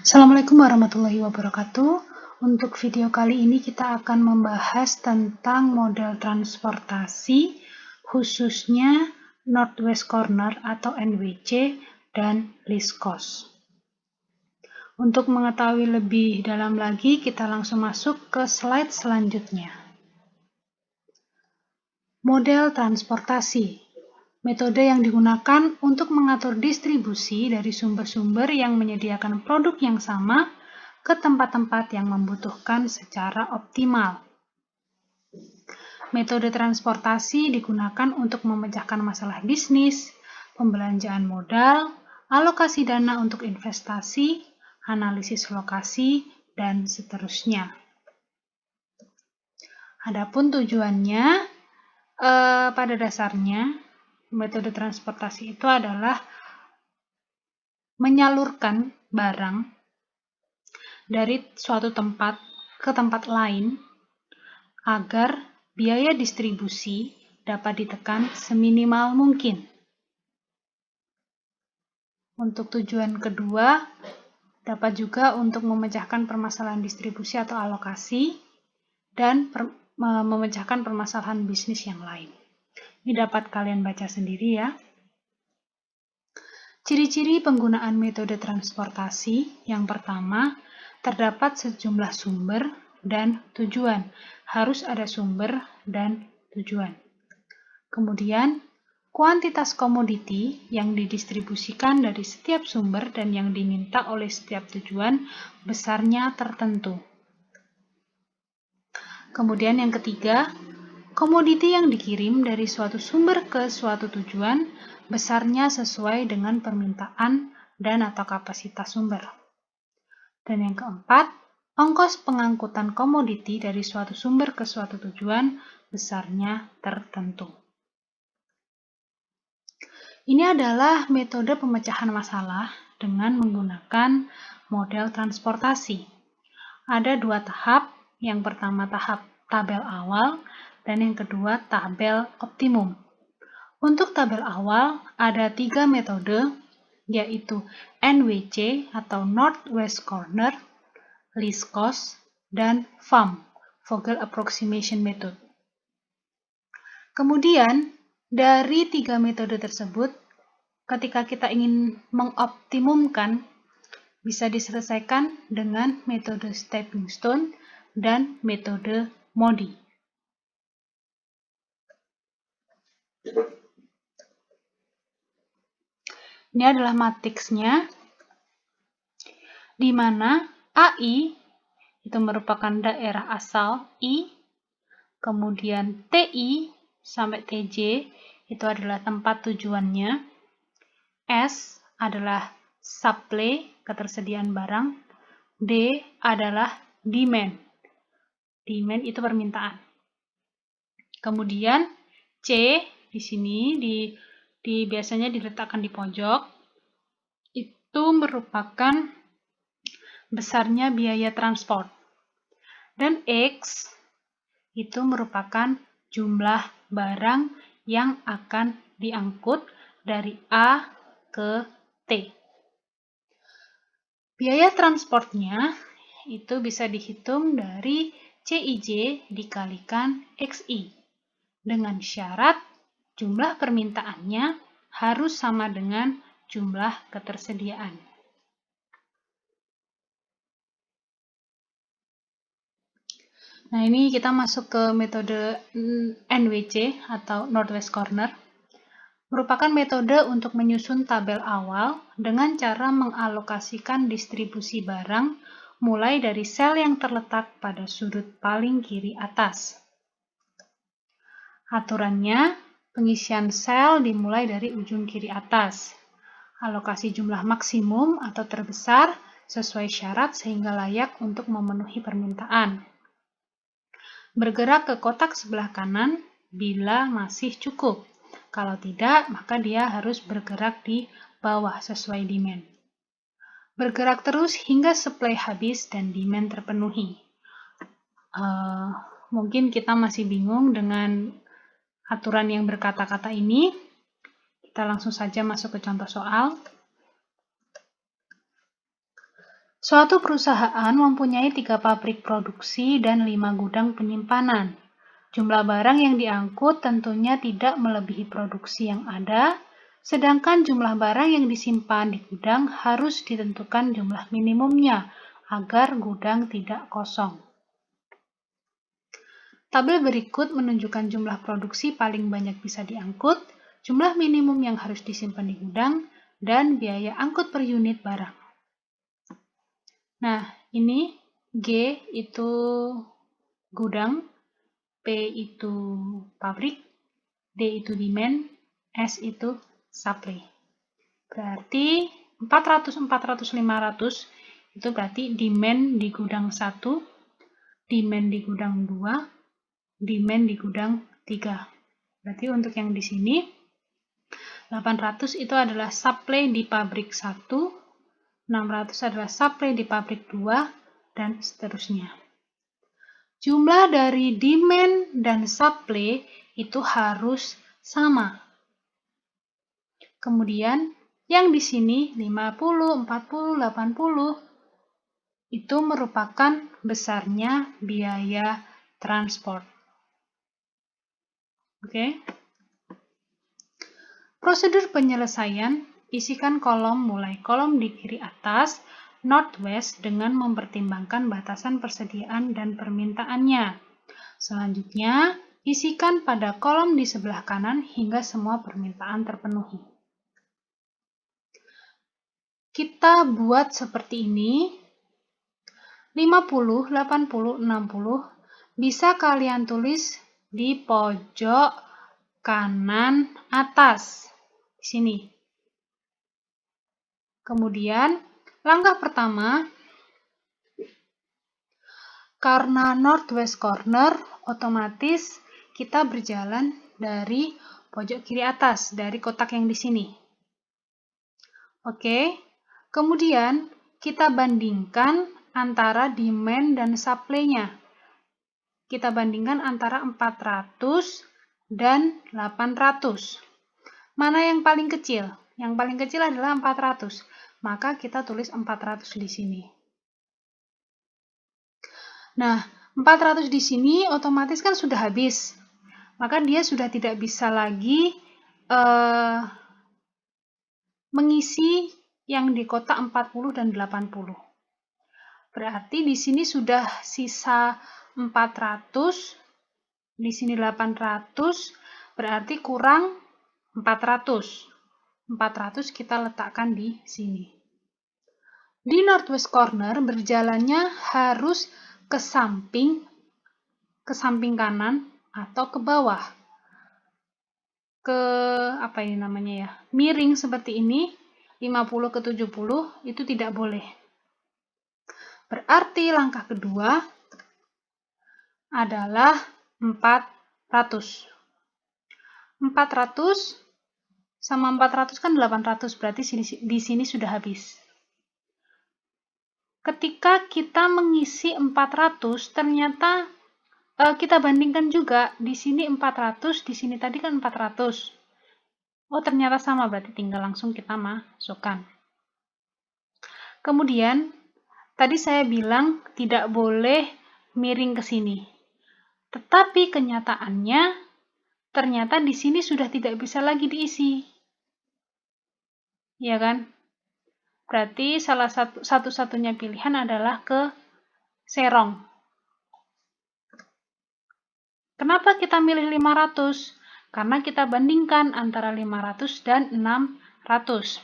Assalamualaikum warahmatullahi wabarakatuh. Untuk video kali ini kita akan membahas tentang model transportasi, khususnya Northwest Corner atau NWC dan least cost. Untuk mengetahui lebih dalam lagi, kita langsung masuk ke slide selanjutnya. Model transportasi. Metode yang digunakan untuk mengatur distribusi dari sumber-sumber yang menyediakan produk yang sama ke tempat-tempat yang membutuhkan secara optimal. Metode transportasi digunakan untuk memecahkan masalah bisnis, pembelanjaan modal, alokasi dana untuk investasi, analisis lokasi, dan seterusnya. Adapun tujuannya, pada dasarnya, metode transportasi itu adalah menyalurkan barang dari suatu tempat ke tempat lain agar biaya distribusi dapat ditekan seminimal mungkin. Untuk tujuan kedua, dapat juga untuk memecahkan permasalahan distribusi atau alokasi dan memecahkan permasalahan bisnis yang lain. Ini dapat kalian baca sendiri ya. Ciri-ciri penggunaan metode transportasi. Yang pertama, terdapat sejumlah sumber dan tujuan. Harus ada sumber dan tujuan. Kemudian, kuantitas komoditi yang didistribusikan dari setiap sumber dan yang diminta oleh setiap tujuan besarnya tertentu. Kemudian yang ketiga, komoditi yang dikirim dari suatu sumber ke suatu tujuan besarnya sesuai dengan permintaan dan atau kapasitas sumber. Dan yang keempat, ongkos pengangkutan komoditi dari suatu sumber ke suatu tujuan besarnya tertentu. Ini adalah metode pemecahan masalah dengan menggunakan model transportasi. Ada dua tahap, yang pertama tahap tabel awal, dan yang kedua tabel optimum. Untuk tabel awal ada 3 metode, yaitu NWC atau Northwest Corner, least cost, dan FAM, Vogel Approximation Method. Kemudian, dari 3 metode tersebut, ketika kita ingin mengoptimumkan, bisa diselesaikan dengan metode stepping stone dan metode MODI. Ini adalah matriksnya, di mana AI itu merupakan daerah asal I, kemudian TI sampai TJ itu adalah tempat tujuannya, S adalah supply, ketersediaan barang, D adalah demand. Demand itu permintaan. Kemudian C di sini biasanya diletakkan di pojok, itu merupakan besarnya biaya transport. Dan X itu merupakan jumlah barang yang akan diangkut dari A ke T. Biaya transportnya itu bisa dihitung dari CIJ dikalikan XI, dengan syarat jumlah permintaannya harus sama dengan jumlah ketersediaan. Nah, ini kita masuk ke metode NWC atau Northwest Corner. Merupakan metode untuk menyusun tabel awal dengan cara mengalokasikan distribusi barang mulai dari sel yang terletak pada sudut paling kiri atas. Aturannya, pengisian sel dimulai dari ujung kiri atas. Alokasi jumlah maksimum atau terbesar sesuai syarat sehingga layak untuk memenuhi permintaan. Bergerak ke kotak sebelah kanan bila masih cukup. Kalau tidak, maka dia harus bergerak di bawah sesuai demand. Bergerak terus hingga supply habis dan demand terpenuhi. Mungkin kita masih bingung dengan aturan yang berkata-kata ini. Kita langsung saja masuk ke contoh soal. Suatu perusahaan mempunyai 3 pabrik produksi dan 5 gudang penyimpanan. Jumlah barang yang diangkut tentunya tidak melebihi produksi yang ada, sedangkan jumlah barang yang disimpan di gudang harus ditentukan jumlah minimumnya agar gudang tidak kosong. Tabel berikut menunjukkan jumlah produksi paling banyak bisa diangkut, jumlah minimum yang harus disimpan di gudang, dan biaya angkut per unit barang. Nah, ini G itu gudang, P itu pabrik, D itu demand, S itu supply. Berarti 400, 400, 500 itu berarti demand di gudang 1, demand di gudang 2, demand di gudang 3. Berarti untuk yang di sini 800 itu adalah supply di pabrik 1, 600 adalah supply di pabrik 2, dan seterusnya. Jumlah dari demand dan supply itu harus sama. Kemudian yang di sini 50, 40, 80 itu merupakan besarnya biaya transport. Oke. Prosedur penyelesaian, isikan kolom mulai kolom di kiri atas, northwest dengan mempertimbangkan batasan persediaan dan permintaannya. Selanjutnya, isikan pada kolom di sebelah kanan hingga semua permintaan terpenuhi. Kita buat seperti ini. 50, 80, 60 bisa kalian tulis di pojok kanan atas. Di sini. Kemudian, langkah pertama, karena northwest corner, otomatis kita berjalan dari pojok kiri atas, dari kotak yang di sini. Oke, kemudian kita bandingkan antara demand dan supply-nya. Kita bandingkan antara 400 dan 800. Mana yang paling kecil? Yang paling kecil adalah 400. Maka kita tulis 400 di sini. Nah, 400 di sini otomatis kan sudah habis. Maka dia sudah tidak bisa lagi mengisi yang di kotak 40 dan 80. Berarti di sini sudah sisa 400, di sini 800, berarti kurang 400. 400 kita letakkan di sini. Di northwest corner berjalannya harus ke samping kanan atau ke bawah. Ke apa ini namanya ya? Miring seperti ini, 50 ke 70 itu tidak boleh. Berarti langkah kedua adalah 400. 400 sama 400 kan 800, berarti di sini sudah habis. Ketika kita mengisi 400, ternyata kita bandingkan juga, di sini 400, di sini tadi kan 400. Oh, ternyata sama, berarti tinggal langsung kita masukkan. Kemudian, tadi saya bilang tidak boleh miring ke sini. Tetapi kenyataannya, ternyata di sini sudah tidak bisa lagi diisi. Ya kan? Berarti salah satu-satunya pilihan adalah ke serong. Kenapa kita milih 500? Karena kita bandingkan antara 500 dan 600.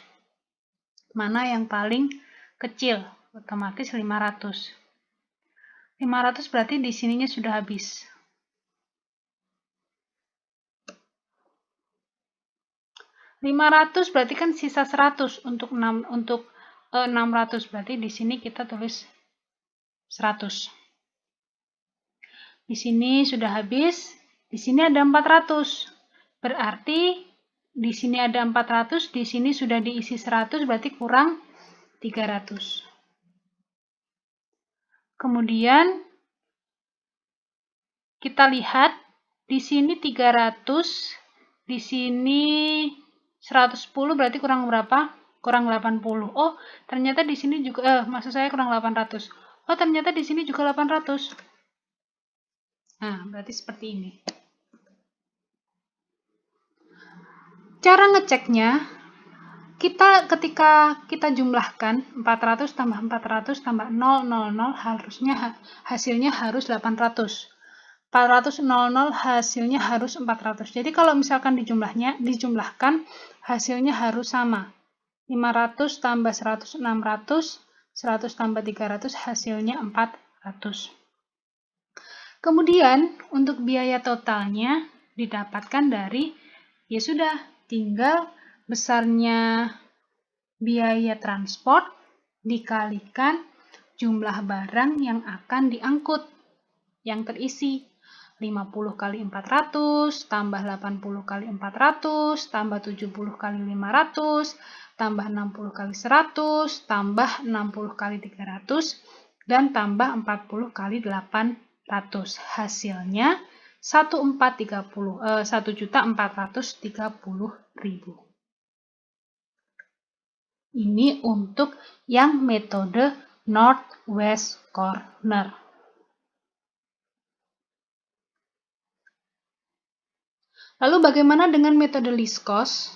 Mana yang paling kecil? Otomatis 500. 500 berarti di sininya sudah habis. 500 berarti kan sisa 100 untuk 600, berarti di sini kita tulis 100. Di sini sudah habis, di sini ada 400. Berarti di sini ada 400, di sini sudah diisi 100, berarti kurang 300. Kemudian kita lihat di sini 300, di sini 110, berarti kurang berapa? kurang 80. Oh, ternyata di sini juga maksud saya kurang 800. Oh, ternyata di sini juga 800. Nah, berarti seperti ini. Cara ngeceknya, ketika kita jumlahkan 400 tambah 400 tambah 000, harusnya hasilnya harus 800. 400 hasilnya harus 400. Jadi kalau misalkan dijumlahkan hasilnya harus sama. 500 tambah 100 600, 100 tambah 300 hasilnya 400. Kemudian untuk biaya totalnya didapatkan dari, ya sudah, tinggal besarnya biaya transport dikalikan jumlah barang yang akan diangkut, yang terisi. 50 kali 400, tambah 80 kali 400, tambah 70 kali 500, tambah 60 kali 100, tambah 60 kali 300, dan tambah 40 kali 800. Hasilnya 1.430.000. Ini untuk yang metode Northwest Corner. Lalu bagaimana dengan metode least cost?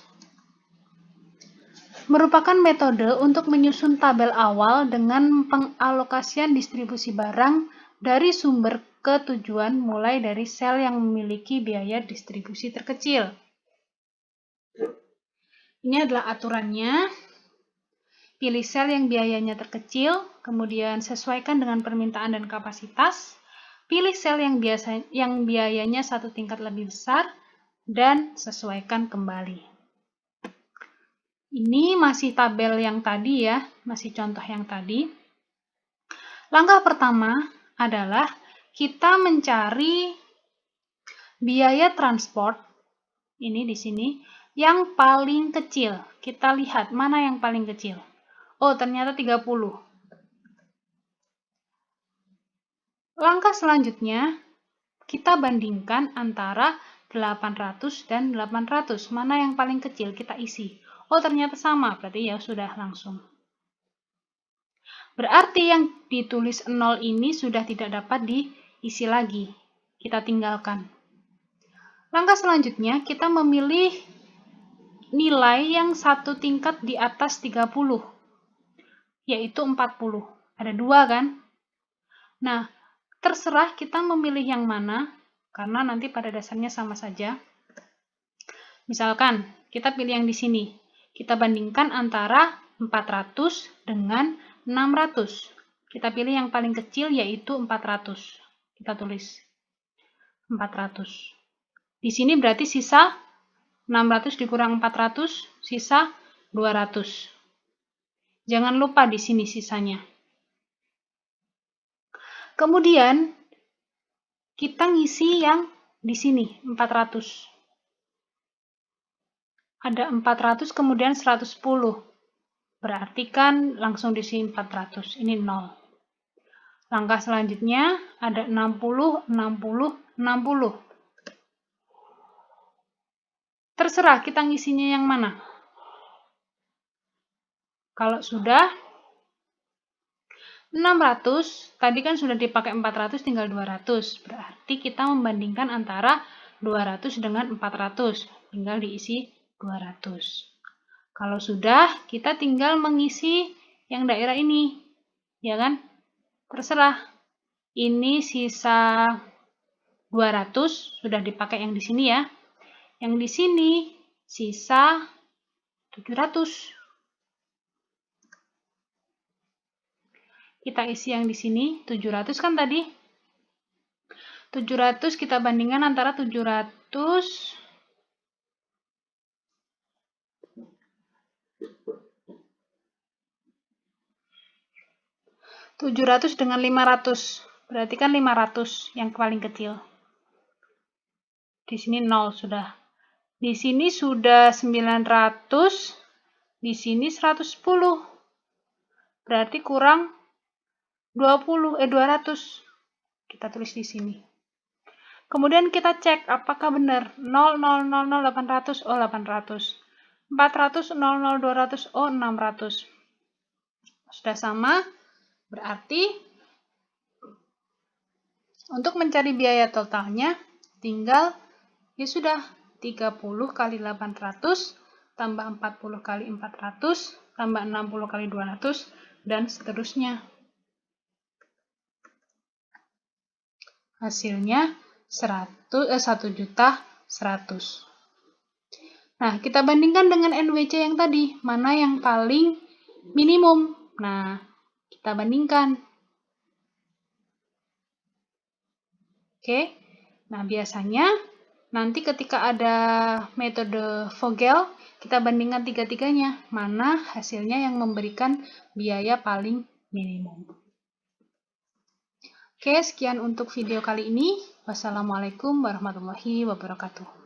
Merupakan metode untuk menyusun tabel awal dengan pengalokasian distribusi barang dari sumber ke tujuan mulai dari sel yang memiliki biaya distribusi terkecil. Ini adalah aturannya. Pilih sel yang biayanya terkecil, kemudian sesuaikan dengan permintaan dan kapasitas. Pilih sel yang biayanya satu tingkat lebih besar, dan sesuaikan kembali. Ini masih tabel yang tadi ya, masih contoh yang tadi. Langkah pertama adalah kita mencari biaya transport, ini di sini, yang paling kecil. Kita lihat mana yang paling kecil. Oh, ternyata 30. Langkah selanjutnya, kita bandingkan antara 800 dan 800. Mana yang paling kecil kita isi. Oh, ternyata sama, berarti ya sudah langsung. Berarti yang ditulis 0 ini sudah tidak dapat diisi lagi. Kita tinggalkan. Langkah selanjutnya, kita memilih nilai yang satu tingkat di atas 30, yaitu 40. Ada dua kan? Nah, terserah kita memilih yang mana, karena nanti pada dasarnya sama saja. Misalkan, kita pilih yang di sini. Kita bandingkan antara 400 dengan 600. Kita pilih yang paling kecil, yaitu 400. Kita tulis 400. Di sini berarti sisa 600 dikurang 400, sisa 200. Jangan lupa di sini sisanya. Kemudian, kita ngisi yang di sini, 400. Ada 400, kemudian 110. Berarti kan langsung diisi 400. Ini 0. Langkah selanjutnya, ada 60, 60, 60. Terserah kita ngisinya yang mana. Kalau sudah 600, tadi kan sudah dipakai 400, tinggal 200. Berarti kita membandingkan antara 200 dengan 400. Tinggal diisi 200. Kalau sudah, kita tinggal mengisi yang daerah ini. Ya kan? Terserah. Ini sisa 200, sudah dipakai yang di sini ya. Yang di sini sisa 700. Kita isi yang di sini, 700 kan tadi. 700 kita bandingkan antara 700 dengan 500. Berarti kan 500 yang paling kecil. Di sini 0 sudah. Di sini sudah 900. Di sini 110. Berarti kurang 200. Kita tulis di sini. Kemudian kita cek apakah benar 0, 0, 0, 0, 800. Oh, 800. 400, 00, 200, O 600. Sudah sama, berarti untuk mencari biaya totalnya, tinggal ya sudah 30 kali 800 tambah 40 kali 400 tambah 60 kali 200 dan seterusnya. Hasilnya 1.100.000. Nah, kita bandingkan dengan NWC yang tadi, mana yang paling minimum. Nah, kita bandingkan. Oke. Nah, biasanya nanti ketika ada metode Vogel, kita bandingkan tiga-tiganya, mana hasilnya yang memberikan biaya paling minimum. Oke, sekian untuk video kali ini. Wassalamualaikum warahmatullahi wabarakatuh.